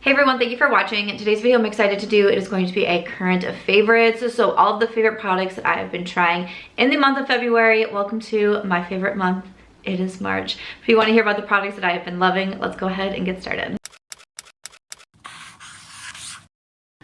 Hey everyone, thank you for watching. In today's video I'm excited to do, it is going to be a current favorites. So all of the favorite products that I have been trying in the month of February. Welcome to my favorite month. It is March. If you want to hear about the products that I have been loving, let's go ahead and get started.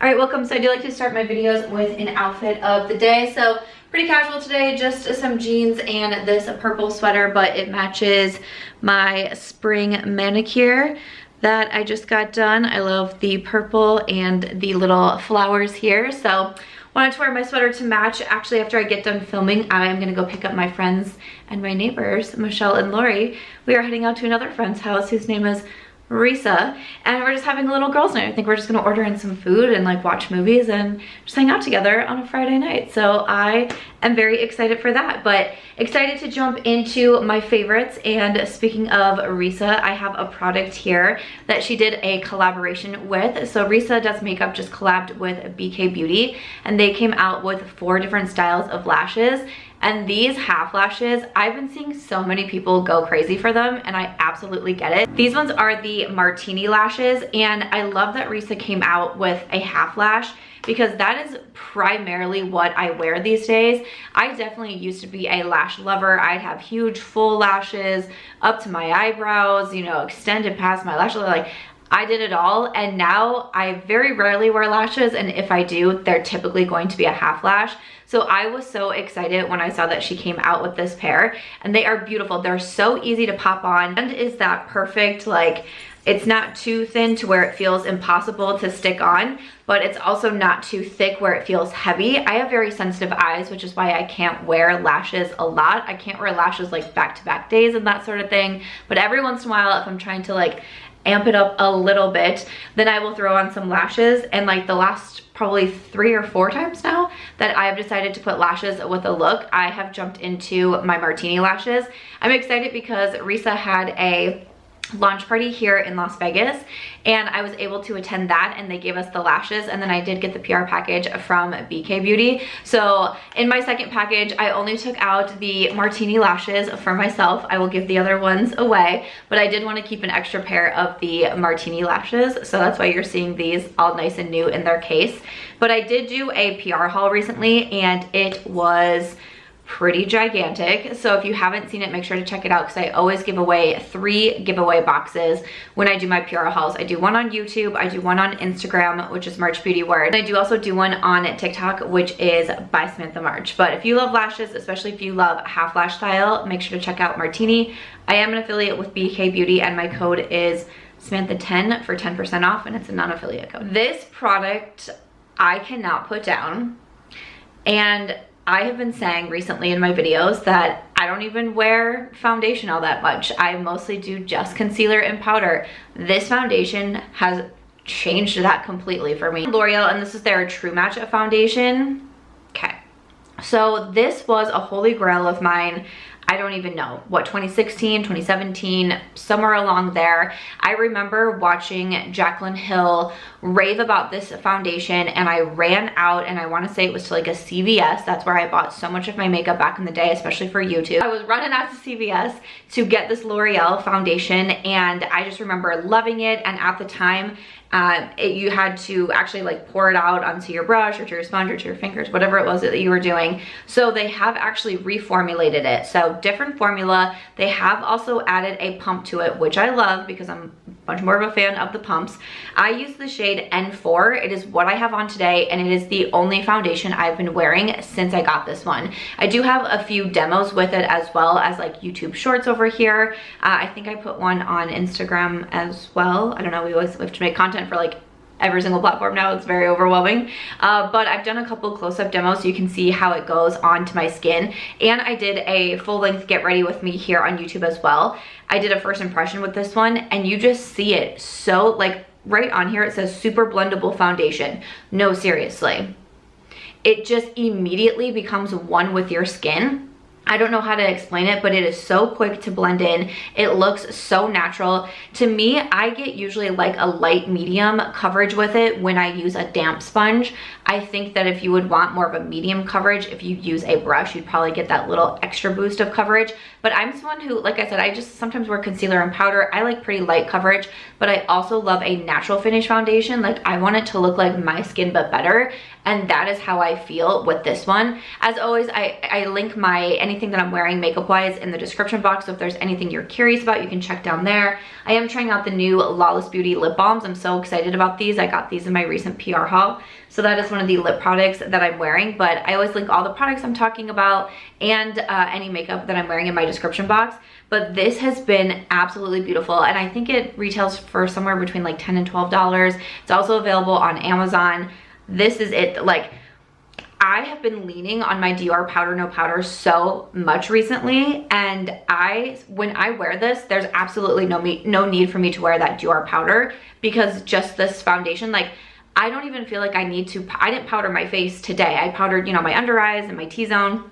Alright, welcome. So I do like to start my videos with an outfit of the day. So pretty casual today, just some jeans and this purple sweater, but it matches my spring manicure that I just got done. I love the purple and the little flowers here. So wanted to wear my sweater to match. Actually, after I get done filming, I'm gonna go pick up my friends and my neighbors, Michelle and Lori. We are heading out to another friend's house whose name is Risa, and we're just having a little girls' night. I think we're just gonna order in some food and like watch movies and just hang out together on a Friday night. So I am very excited for that, but excited to jump into my favorites. And speaking of Risa, I have a product here that she did a collaboration with. So Risa Does Makeup just collabed with BK Beauty, and they came out with 4 different styles of lashes. And these half lashes, I've been seeing so many people go crazy for them, and I absolutely get it. These ones are the Martini lashes, and I love that Risa came out with a half lash because that is primarily what I wear these days. I definitely used to be a lash lover. I'd have huge full lashes up to my eyebrows, you know, extended past my lashes. Like, I did it all, and now I very rarely wear lashes, and if I do, they're typically going to be a half lash. So I was so excited when I saw that she came out with this pair, and they are beautiful. They're so easy to pop on, and is that perfect, like, it's not too thin to where it feels impossible to stick on, but it's also not too thick where it feels heavy. I have very sensitive eyes, which is why I can't wear lashes a lot. I can't wear lashes like back-to-back days and that sort of thing, but every once in a while, if I'm trying to like amp it up a little bit, then I will throw on some lashes. And like the last probably 3 or 4 times now that I have decided to put lashes with a look, I have jumped into my Martini lashes. I'm excited because Risa had a launch party here in Las Vegas, and I was able to attend that, and they gave us the lashes, and then I did get the PR package from BK Beauty. So in my second package, I only took out the Martini lashes for myself. I will give the other ones away, but I did want to keep an extra pair of the Martini lashes, so that's why you're seeing these all nice and new in their case. But I did do a PR haul recently, and it was pretty gigantic. So if you haven't seen it, make sure to check it out, because I always give away 3 giveaway boxes when I do my PR hauls. I do one on YouTube, I do one on Instagram, which is March Beauty Word, and I do also do one on TikTok, which is by Samantha March. But if you love lashes, especially if you love half lash style, make sure to check out Martini. I am an affiliate with BK Beauty, and my code is Samantha10 for 10% off, and it's a non-affiliate code. This product I cannot put down, and I have been saying recently in my videos that I don't even wear foundation all that much. I mostly do just concealer and powder. This foundation has changed that completely for me. L'Oreal, and this is their True Match foundation. Okay, so this was a holy grail of mine. I don't even know, what, 2016, 2017, somewhere along there. I remember watching Jaclyn Hill rave about this foundation, and I ran out, and I want to say it was to like a CVS. That's where I bought so much of my makeup back in the day, especially for YouTube. I was running out to CVS to get this L'Oreal foundation, and I just remember loving it. And at the time, you had to actually like pour it out onto your brush or to your sponge or to your fingers, whatever it was that you were doing. So they have actually reformulated it. So different formula. They have also added a pump to it, which I love because I'm much more of a fan of the pumps. I use the shade N4. It is what I have on today, and it is the only foundation I've been wearing since I got this one. I do have a few demos with it, as well as like YouTube shorts over here. I think I put one on Instagram as well. I don't know, we always have to make content for like every single platform now. It's very overwhelming, but I've done a couple close-up demos so you can see how it goes onto my skin, and I did a full-length get ready with me here on YouTube as well. I did a first impression with this one, and you just see it so like right on here it says super blendable foundation. No, seriously, it just immediately becomes one with your skin. I don't know how to explain it, but it is so quick to blend in. It looks so natural. To me, I get usually like a light medium coverage with it when I use a damp sponge. I think that if you would want more of a medium coverage, if you use a brush, you'd probably get that little extra boost of coverage. But I'm someone who, like I said, I just sometimes wear concealer and powder. I like pretty light coverage, but I also love a natural finish foundation. Like I want it to look like my skin, but better. And that is how I feel with this one. As always, I link anything that I'm wearing makeup wise in the description box. So if there's anything you're curious about, you can check down there. I am trying out the new Lawless Beauty lip balms. I'm so excited about these. I got these in my recent PR haul. So that is one of the lip products that I'm wearing, but I always link all the products I'm talking about and any makeup that I'm wearing in my description box. But this has been absolutely beautiful, and I think it retails for somewhere between like $10 and $12. It's also available on Amazon. This is it. Like, I have been leaning on my Dior Powder No Powder so much recently, and when I wear this, there's absolutely no need for me to wear that Dior powder, because just this foundation, like, I don't even feel like I need to. I didn't powder my face today. I powdered, you know, my under eyes and my T-zone,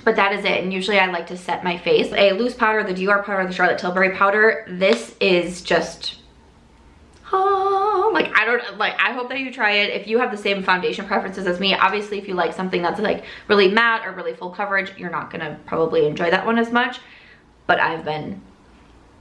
but that is it. And usually I like to set my face. A loose powder, the Dior powder, the Charlotte Tilbury powder, this is just, like, I hope that you try it. If you have the same foundation preferences as me, obviously if you like something that's like really matte or really full coverage, you're not gonna probably enjoy that one as much, but I've been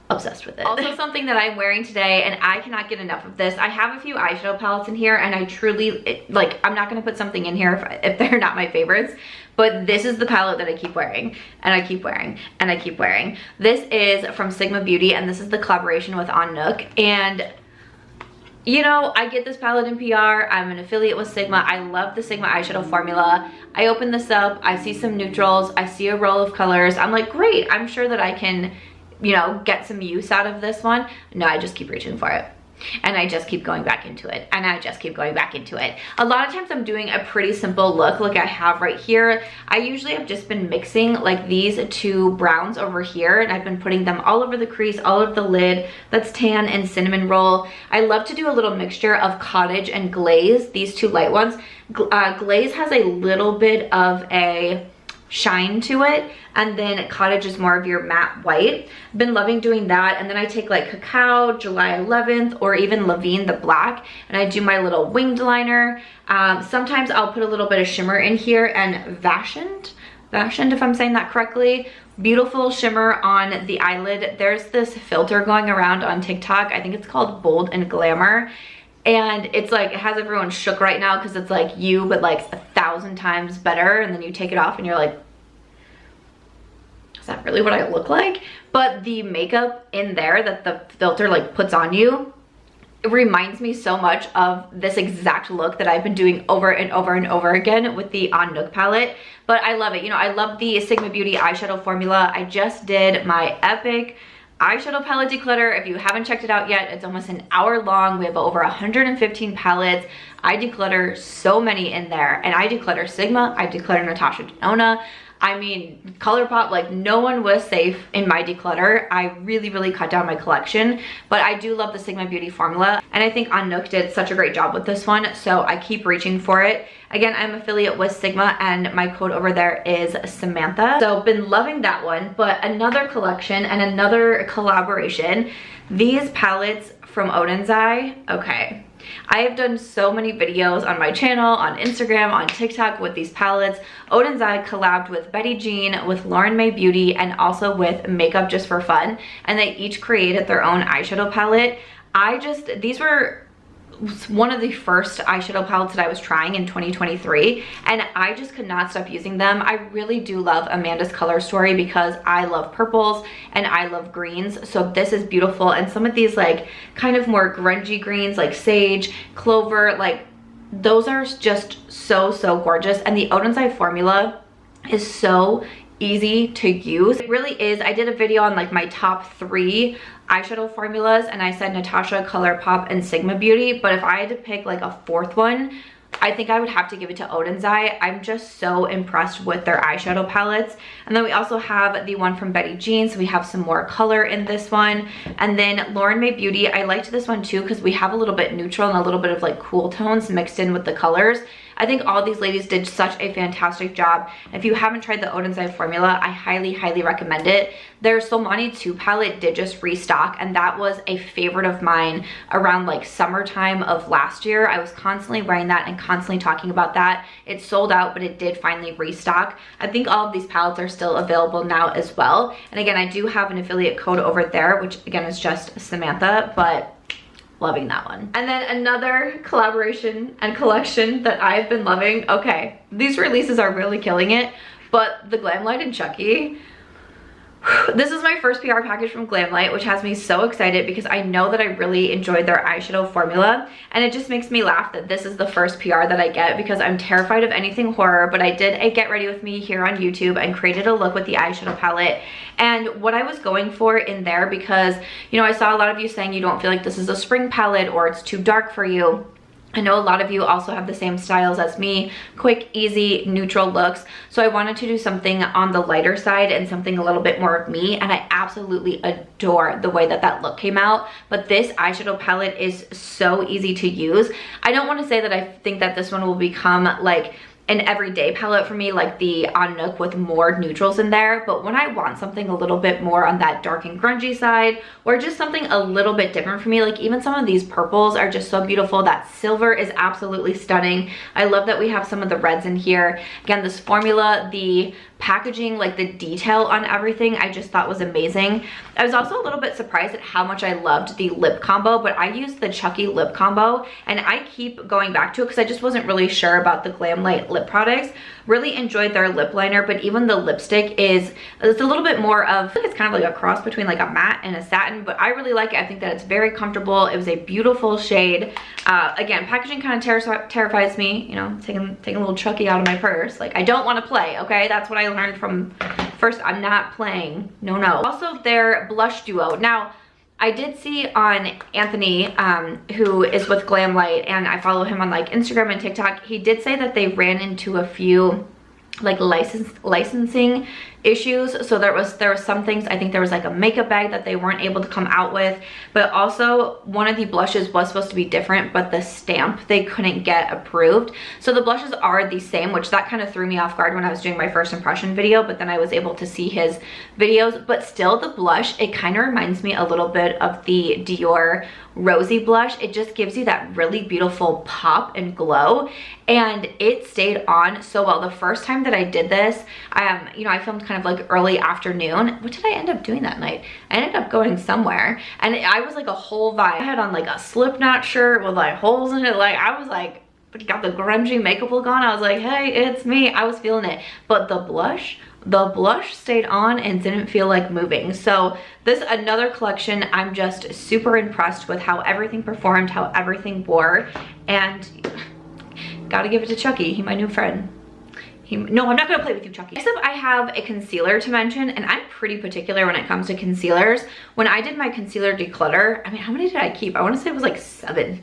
obsessed with it. Also something that I'm wearing today, and I cannot get enough of this. I have a few eyeshadow palettes in here, and I truly, like, I'm not gonna put something in here if they're not my favorites, but this is the palette that I keep wearing, and I keep wearing, and I keep wearing. This is from Sigma Beauty, and this is the collaboration with An Knook, and you know, I get this palette in PR. I'm an affiliate with Sigma. I love the Sigma eyeshadow formula. I open this up, I see some neutrals, I see a roll of colors. I'm like, great, I'm sure that I can, you know, get some use out of this one. No, I just keep reaching for it. And I just keep going back into it, and I just keep going back into it. A lot of times I'm doing a pretty simple look like I have right here. I usually have just been mixing like these two browns over here, and I've been putting them all over the crease, all over the lid. That's tan and cinnamon roll. I love to do a little mixture of cottage and glaze, these two light ones. Glaze has a little bit of a shine to it, and then cottage is more of your matte white. I've been loving doing that, and then I take like Cacao, July 11th, or even Levine the black, and I do my little winged liner. Sometimes I'll put a little bit of shimmer in here, and Vashioned if I'm saying that correctly, beautiful shimmer on the eyelid. There's this filter going around on TikTok, I think it's called Bold and Glamour, and it's like, it has everyone shook right now because it's like you, but like 1,000 times better, and then you take it off and you're like, is that really what I look like? But the makeup in there that the filter like puts on you, it reminds me so much of this exact look that I've been doing over and over and over again with the An Knook palette. But I love it. You know, I love the Sigma Beauty eyeshadow formula. I just did my epic eyeshadow palette declutter. If you haven't checked it out yet, it's almost an hour long. We have over 115 palettes. I declutter so many in there, and I declutter Sigma, I declutter Natasha Denona. I mean, Olipop, like, no one was safe in my declutter. I really cut down my collection, but I do love the Sigma Beauty formula, and I think An Knook did such a great job with this one, so I keep reaching for it. Again, I'm affiliate with Sigma, and my code over there is Samantha, so been loving that one. But another collection and another collaboration, these palettes from Odens. Okay, I have done so many videos on my channel, on Instagram, on TikTok with these palettes. Odens collabed with Betty Jean, with Lauren May Beauty, and also with Makeup Just for Fun, and they each created their own eyeshadow palette. These were one of the first eyeshadow palettes that I was trying in 2023, and I just could not stop using them. I really do love Amanda's Color Story because I love purples and I love greens, so this is beautiful. And some of these like kind of more grungy greens like sage, clover, like those are just so gorgeous. And the Odens formula is so easy to use. It really is. I did a video on like my top 3 eyeshadow formulas, and I said Natasha, Olipop, and Sigma Beauty, but if I had to pick like a 4th one, I think I would have to give it to Odens. I'm just so impressed with their eyeshadow palettes. And then we also have the one from Betty Jean, so we have some more color in this one. And then Lauren May Beauty, I liked this one too because we have a little bit neutral and a little bit of like cool tones mixed in with the colors. I think all these ladies did such a fantastic job. If you haven't tried the Odens Eye formula, I highly recommend it. Their Solmani 2 palette did just restock, and that was a favorite of mine around like summertime of last year. I was constantly wearing that and constantly talking about that. It sold out, but it did finally restock. I think all of these palettes are still available now as well. And again, I do have an affiliate code over there, which again is just Samantha, but loving that one. And then another collaboration and collection that I've been loving. Okay, these releases are really killing it, but the Glamlight and Chucky, this is my first PR package from Glamlight, which has me so excited because I know that I really enjoyed their eyeshadow formula, and it just makes me laugh that this is the first PR that I get because I'm terrified of anything horror. But I did a get ready with me here on YouTube and created a look with the eyeshadow palette. And what I was going for in there, because you know, I saw a lot of you saying you don't feel like this is a spring palette or it's too dark for you. I know a lot of you also have the same styles as me, quick, easy, neutral looks. So I wanted to do something on the lighter side and something a little bit more of me, and I absolutely adore the way that that look came out. But this eyeshadow palette is so easy to use. I don't want to say that I think that this one will become like an everyday palette for me, like the An Knook with more neutrals in there, but when I want something a little bit more on that dark and grungy side, or just something a little bit different for me, like even some of these purples are just so beautiful. That silver is absolutely stunning. I love that we have some of the reds in here. Again, this formula, the packaging, like the detail on everything, I just thought was amazing. I was also a little bit surprised at how much I loved the lip combo, but I used the Chucky lip combo and I keep going back to it because I just wasn't really sure about the Glamlight lip products. Really enjoyed their lip liner, but even the lipstick it's a little bit more of, I think it's kind of like a cross between like a matte and a satin, but I really like it. I think that it's very comfortable. It was a beautiful shade. Again, packaging kind of terrifies me, you know, taking a little Chucky out of my purse. Like, I don't want to play, okay? That's what I learned from first. I'm not playing. No. Also, their blush duo. Now, I did see on Anthony, who is with Glamlight, and I follow him on like Instagram and TikTok, he did say that they ran into a few like licensing issues. So there was some things, I think there was like a makeup bag that they weren't able to come out with, but also one of the blushes was supposed to be different, but the stamp they couldn't get approved. So the blushes are the same, which that kind of threw me off guard when I was doing my first impression video, but then I was able to see his videos. But still, the blush, it kind of reminds me a little bit of the Dior Rosy blush. It just gives you that really beautiful pop and glow, and it stayed on so well. The first time that I did this, you know, I filmed kind of like early afternoon. What did I end up doing that night? I ended up going somewhere, and I was like a whole vibe. I had on like a Slipknot shirt with like holes in it. Like, I was like, got the grungy makeup look on. I was like, hey, it's me. I was feeling it. But the blush stayed on and didn't feel like moving. So this, another collection, I'm just super impressed with how everything performed, how everything wore, and gotta give it to Chucky. He my new friend. No, I'm not gonna play with you, Chucky. Next up, I have a concealer to mention, and I'm pretty particular when it comes to concealers. When I did my concealer declutter, I mean, how many did I keep? I wanna say it was like 7.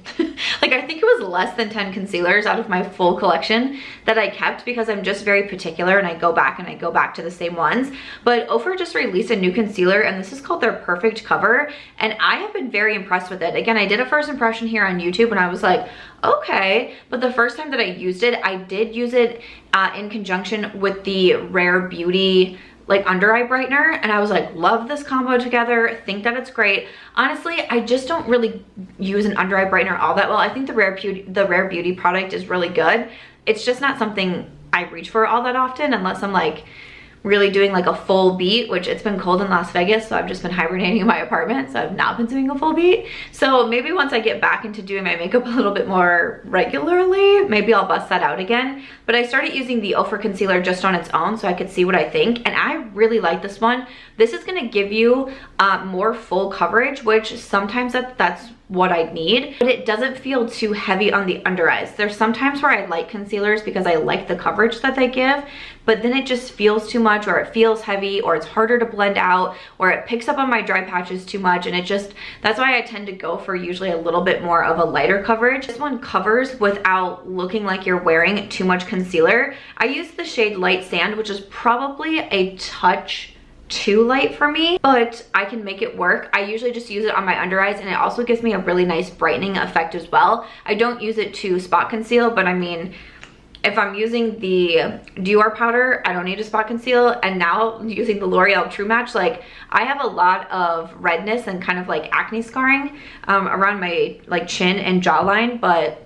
Like, I think it was less than 10 concealers out of my full collection that I kept because I'm just very particular and I go back to the same ones. But Ofra just released a new concealer, and this is called their Perfect Cover, and I have been very impressed with it. Again, I did a first impression here on YouTube and I was like, okay, but the first time that I used it, I did use it in conjunction with the Rare Beauty like under eye brightener, and I was like, love this combo together, think that it's great. Honestly, I just don't really use an under eye brightener all that well. I think the Rare Beauty product is really good. It's just not something I reach for all that often unless I'm like really doing like a full beat, which it's been cold in Las Vegas, so I've just been hibernating in my apartment, so I've not been doing a full beat. So maybe once I get back into doing my makeup a little bit more regularly, maybe I'll bust that out again. But I started using the Ofra Concealer just on its own so I could see what I think, and I really like this one. This is gonna give you more full coverage, which sometimes that's what I need, but it doesn't feel too heavy on the under eyes. There's sometimes where I like concealers because I like the coverage that they give, but then it just feels too much, or it feels heavy, or it's harder to blend out, or it picks up on my dry patches too much, and that's why I tend to go for usually a little bit more of a lighter coverage. This one covers without looking like you're wearing too much concealer. I use the shade Light Sand, which is probably a touch too light for me, but I can make it work. I usually just use it on my under eyes, and it also gives me a really nice brightening effect as well. I don't use it to spot conceal, but I mean, If I'm using the Dior powder, I don't need to spot conceal. And now using the L'Oreal True Match, like I have a lot of redness and kind of like acne scarring around my like chin and jawline, but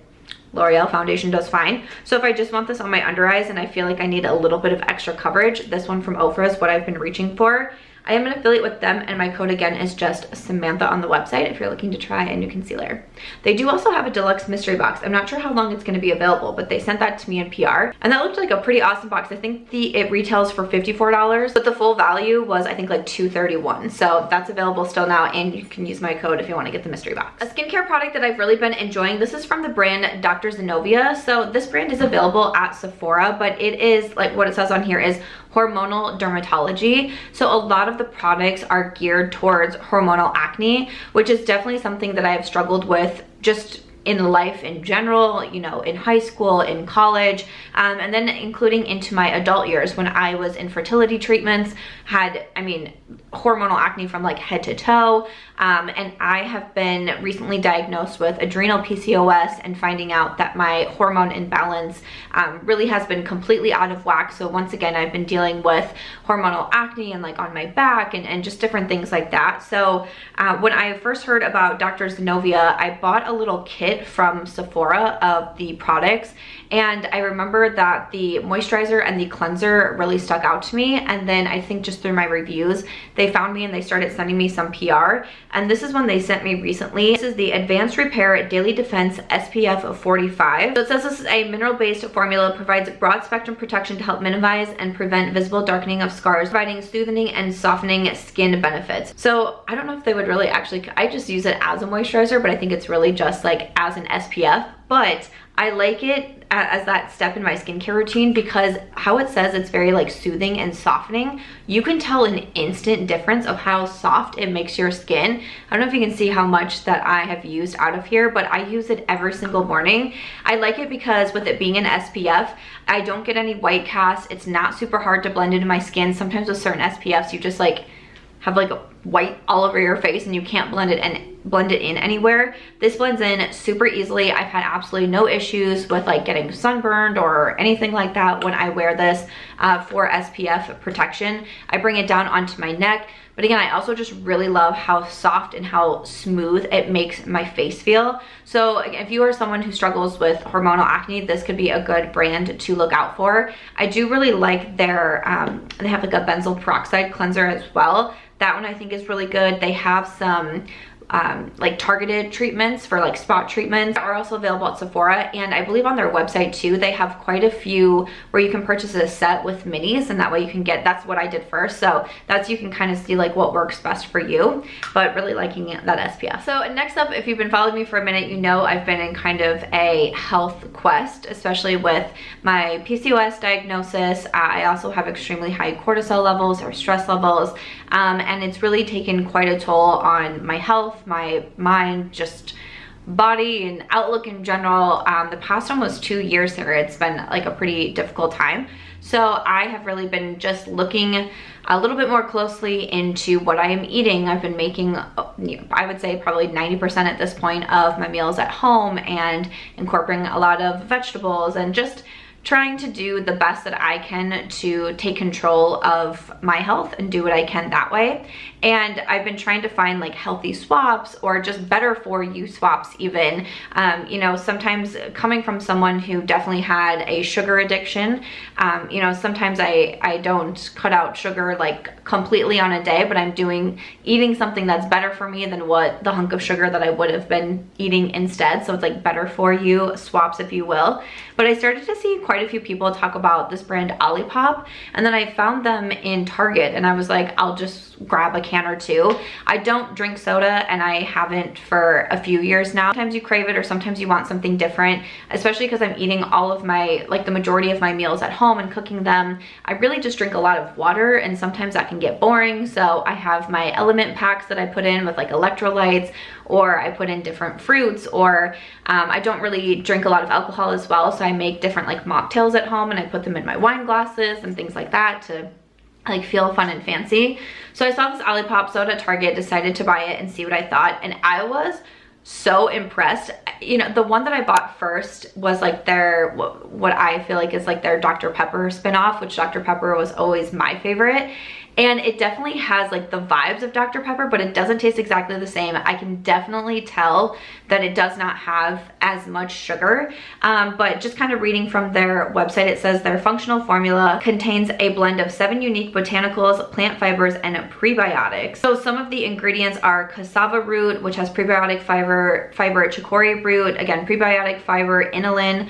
L'Oreal foundation does fine. So if I just want this on my under eyes and I feel like I need a little bit of extra coverage, this one from Ofra is what I've been reaching for. I am an affiliate with them, and my code again is just Samantha on the website if you're looking to try a new concealer. They do also have a deluxe mystery box. I'm not sure how long it's going to be available, but they sent that to me in PR, and that looked like a pretty awesome box. I think it retails for $54, but the full value was I think like $231. So that's available still now, and you can use my code if you want to get the mystery box. A skincare product that I've really been enjoying, this is from the brand Dr. Zenovia. So this brand is available at Sephora, but it is like what it says on here is hormonal dermatology. So a lot of the products are geared towards hormonal acne, which is definitely something that I have struggled with just in life in general, you know, in high school, in college, and then including into my adult years when I was in fertility treatments, had, I mean, hormonal acne from like head to toe. And I have been recently diagnosed with adrenal PCOS and finding out that my hormone imbalance really has been completely out of whack. So once again, I've been dealing with hormonal acne and like on my back and just different things like that. So when I first heard about Dr. Zenovia, I bought a little kit from Sephora of the products, and I remember that the moisturizer and the cleanser really stuck out to me. And then I think just through my reviews, they found me and they started sending me some PR, and this is one they sent me recently. This is the Advanced Repair Daily Defense SPF of 45. So it says this is a mineral-based formula, provides broad spectrum protection to help minimize and prevent visible darkening of scars, providing soothing and softening skin benefits. So I don't know if they would really actually, I just use it as a moisturizer, but I think it's really just like as an SPF. But I like it as that step in my skincare routine because how it says it's very like soothing and softening, you can tell an instant difference of how soft it makes your skin. I don't know if you can see how much that I have used out of here, but I use it every single morning. I like it because with it being an SPF, I don't get any white cast. It's not super hard to blend into my skin. Sometimes with certain SPFs, you just like have like a white all over your face and you can't blend it in anywhere. This blends in super easily. I've had absolutely no issues with like getting sunburned or anything like that when I wear this for SPF protection. I bring it down onto my neck, but again, I also just really love how soft and how smooth it makes my face feel. So if you are someone who struggles with hormonal acne, this could be a good brand to look out for. I do really like their, they have like a benzoyl peroxide cleanser as well. That one I think is really good. They have some like targeted treatments for like spot treatments that are also available at Sephora, and I believe on their website too they have quite a few where you can purchase a set with minis, and that way you can get, that's what I did first, so that's, you can kind of see like what works best for you, but really liking that SPF. So next up, if you've been following me for a minute, you know I've been in kind of a health quest, especially with my PCOS diagnosis. I also have extremely high cortisol levels or stress levels, and it's really taken quite a toll on my health, my mind, just body and outlook in general. The past almost 2 years here, it's been like a pretty difficult time. So I have really been just looking a little bit more closely into what I am eating. I've been making, I would say probably 90% at this point of my meals at home and incorporating a lot of vegetables and just trying to do the best that I can to take control of my health and do what I can that way. And I've been trying to find like healthy swaps or just better for you swaps even. You know, sometimes coming from someone who definitely had a sugar addiction, you know, sometimes I don't cut out sugar like completely on a day, but I'm eating something that's better for me than what the hunk of sugar that I would have been eating instead. So it's like better for you swaps, if you will. But I started to see quite a few people talk about this brand Olipop, and then I found them in Target and I was like, I'll just grab a can or two. I don't drink soda, and I haven't for a few years now. Sometimes you crave it or sometimes you want something different, especially because I'm eating all of my, like the majority of my meals at home and cooking them. I really just drink a lot of water, and sometimes that can get boring. So I have my element packs that I put in with like electrolytes, or I put in different fruits, or I don't really drink a lot of alcohol as well, so I make different like mocktails at home and I put them in my wine glasses and things like that to like feel fun and fancy. So I saw this Olipop soda at Target, decided to buy it and see what I thought, and I was so impressed. You know, the one that I bought first was like their, what I feel like is like their Dr. Pepper spinoff, which Dr. Pepper was always my favorite. And it definitely has like the vibes of Dr. Pepper, but it doesn't taste exactly the same. I can definitely tell that it does not have as much sugar. But just kind of reading from their website, it says their functional formula contains a blend of 7 unique botanicals, plant fibers, and prebiotics. So some of the ingredients are cassava root, which has prebiotic fiber, chicory root, again, prebiotic fiber, inulin,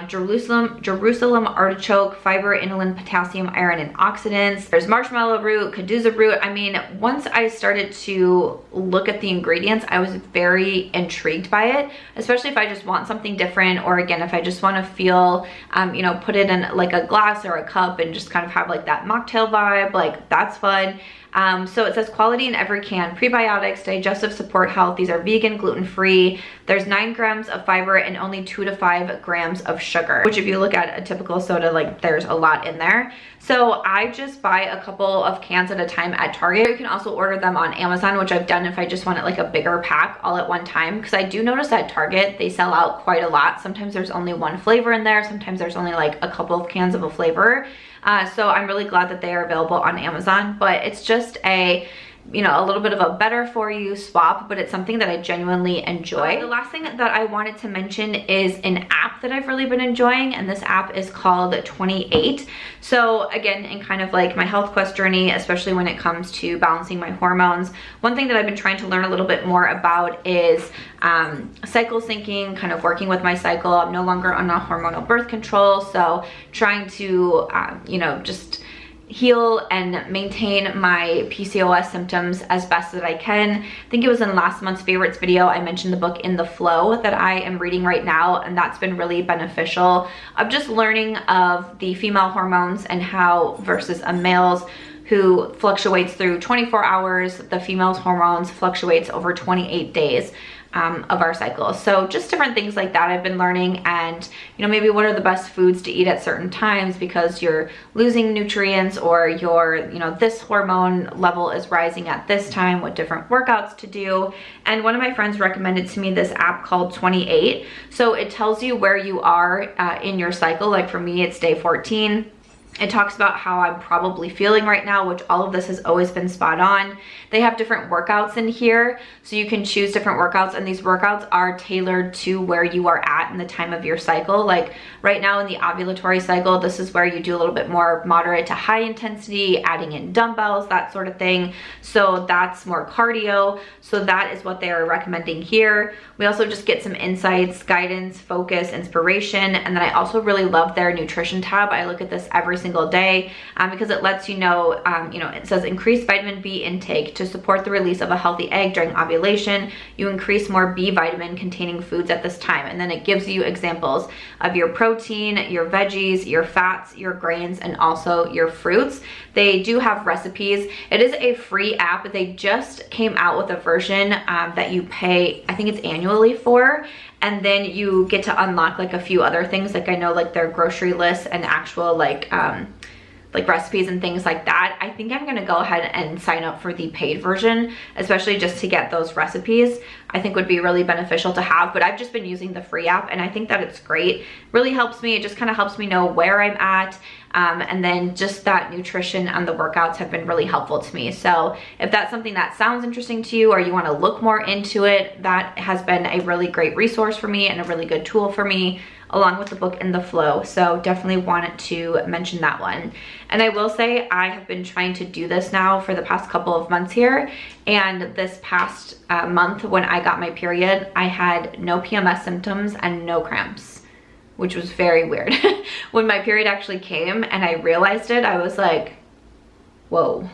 Jerusalem artichoke, fiber, inulin, potassium, iron, and oxidants. There's marshmallow root, caduza root. I mean, once I started to look at the ingredients, I was very intrigued by it, especially if I just want something different, or again, if I just want to feel, you know, put it in like a glass or a cup and just kind of have like that mocktail vibe, like that's fun. So it says quality in every can, prebiotics, digestive support health. These are vegan, gluten-free. There's 9 grams of fiber and only 2 to 5 grams of sugar, which if you look at a typical soda, like there's a lot in there. So I just buy a couple of cans at a time at Target. You can also order them on Amazon, which I've done if I just want it like a bigger pack all at one time. Because I do notice at Target, they sell out quite a lot. Sometimes there's only one flavor in there. Sometimes there's only like a couple of cans of a flavor. So I'm really glad that they are available on Amazon, but it's just a, you know, a little bit of a better for you swap, but it's something that I genuinely enjoy. The last thing that I wanted to mention is an app that I've really been enjoying, and this app is called 28. So again, in kind of like my health quest journey, especially when it comes to balancing my hormones, one thing that I've been trying to learn a little bit more about is cycle syncing, kind of working with my cycle. I'm no longer on a hormonal birth control, so trying to, you know, just heal and maintain my PCOS symptoms as best that I can. I think it was in last month's favorites video, I mentioned the book In the Flow that I am reading right now, and that's been really beneficial of just learning of the female hormones and how versus a male's who fluctuates through 24 hours, the female's hormones fluctuates over 28 days. Of our cycle. So just different things like that I've been learning, and you know, maybe what are the best foods to eat at certain times because you're losing nutrients, or your, you know, this hormone level is rising at this time, what different workouts to do. And one of my friends recommended to me this app called 28. So it tells you where you are in your cycle. Like for me, it's day 14. It talks about how I'm probably feeling right now, which all of this has always been spot on. They have different workouts in here, so you can choose different workouts, and these workouts are tailored to where you are at in the time of your cycle. Like right now in the ovulatory cycle, this is where you do a little bit more moderate to high intensity, adding in dumbbells, that sort of thing. So that's more cardio. So that is what they are recommending here. We also just get some insights, guidance, focus, inspiration, and then I also really love their nutrition tab. I look at this every single day because it lets you know, you know, it says increase vitamin B intake to support the release of a healthy egg during ovulation. You increase more B vitamin containing foods at this time. And then it gives you examples of your protein, your veggies, your fats, your grains, and also your fruits. They do have recipes. It is a free app. They just came out with a version that you pay, I think it's annually for, and then you get to unlock like a few other things. Like I know like their grocery lists and actual like recipes and things like that. I think I'm gonna go ahead and sign up for the paid version, especially just to get those recipes. I think would be really beneficial to have, but I've just been using the free app and I think that it's great. Really helps me. It just kind of helps me know where I'm at. And then just that nutrition and the workouts have been really helpful to me. So if that's something that sounds interesting to you, or you want to look more into it, that has been a really great resource for me and a really good tool for me, along with the book In the Flow. So definitely wanted to mention that one. And I will say I have been trying to do this now for the past couple of months here. And this past month when I got my period, I had no PMS symptoms and no cramps, which was very weird. When my period actually came and I realized it, I was like, whoa,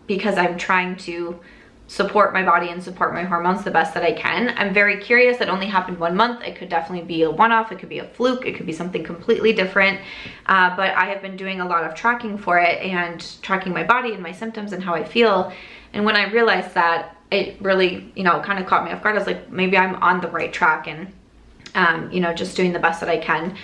because I'm trying to support my body and support my hormones the best that I can. I'm very curious. It only happened 1 month. It could definitely be a one-off. It could be a fluke. It could be something completely different. But I have been doing a lot of tracking for it and tracking my body and my symptoms and how I feel. And when I realized that, it really, you know, kind of caught me off guard. I was like, maybe I'm on the right track and, you know, just doing the best that I can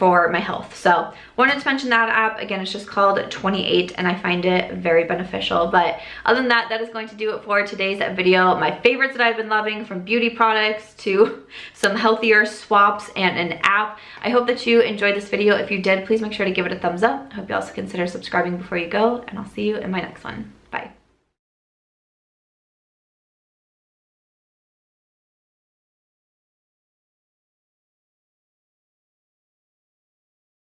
for my health. So wanted to mention that app. Again, it's just called 28 and I find it very beneficial. But other than that, that is going to do it for today's video. My favorites that I've been loving, from beauty products to some healthier swaps and an app. I hope that you enjoyed this video. If you did, please make sure to give it a thumbs up. I hope you also consider subscribing before you go, and I'll see you in my next one.